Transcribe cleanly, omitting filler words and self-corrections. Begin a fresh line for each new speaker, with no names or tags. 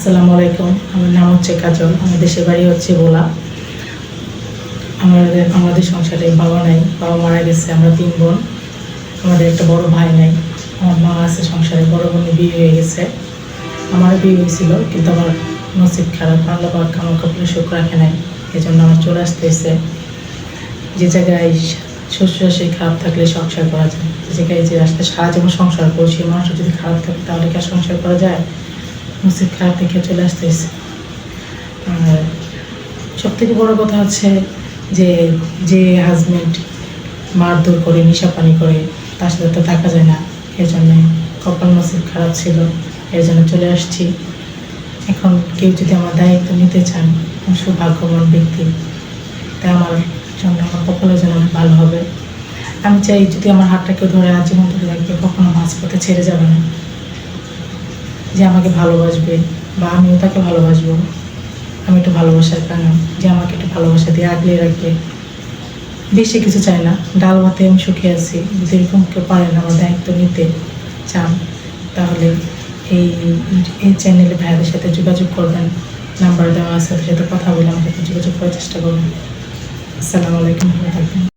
আসসালামু আলাইকুম। আমার নাম হচ্ছে কাজল। আমার দেশের বাড়ি হচ্ছে ভোলা। আমাদের সংসারে বাবা নাই, বাবা মারা গেছে। আমরা 3 বোন। আমাদের একটা বড় ভাই নাই। আমার মা আছে সংসারে, বড় বোনের বিয়ে হয়ে গেছে। আমারও বিয়ে হয়েছিল, কিন্তু আমার নসিব খারাপ, আল্লাহ পাক আমার কপালে সুখ রাখে নাই। এই জন্য আমার চলে আসতে হয়েছে। যে জায়গায় শ্বশুর শাশুড়ি খারাপ থাকলে সংসার করা যায়, যে জায়গায় যে আসতে সারা জীবন সংসার করছি, মানুষটা যদি খারাপ থাকে তাহলে কি আর সংসার করা যায়? নসিব খারাপ দেখে চলে আসতে হয়েছে। আর সব থেকে বড় কথা হচ্ছে যে যে হাজব্যান্ড মারধর করে, নেশা পানি করে, তার সাথে তো থাকা যায় না। এই জন্যে কপাল নসিব খারাপ ছিল, এই জন্য চলে আসছি। এখন কেউ যদি আমার দায়িত্ব নিতে চান, আমি সৌভাগ্যবান ব্যক্তি, তাই আমার জন্য, আমার কপালের জন্য অনেক ভালো হবে। আমি চাই যদি আমার হাতটা কেউ ধরে আজীবন ধরে রাখবে, কখনো মাঝপথে ছেড়ে যাবে না, যে আমাকে ভালোবাসবে বা আমিও তাকে ভালোবাসবো। আমি একটু ভালোবাসার কারণ, যে আমাকে একটু ভালোবাসা দিয়ে আগলে রাখবে। বেশি কিছু চাই না, ডাল ভাতে আমি সুখে আছি। যদি এরকম কেউ পারেন আমার দায়িত্ব নিতে চান, তাহলে এই এই চ্যানেলে ভাইয়াদের সাথে যোগাযোগ করবেন। নাম্বার দেওয়া আছে, ওদের সাথে কথা বলে আমাকে যোগাযোগ করার চেষ্টা করবেন। আসসালামু আলাইকুম, ভালো থাকবেন।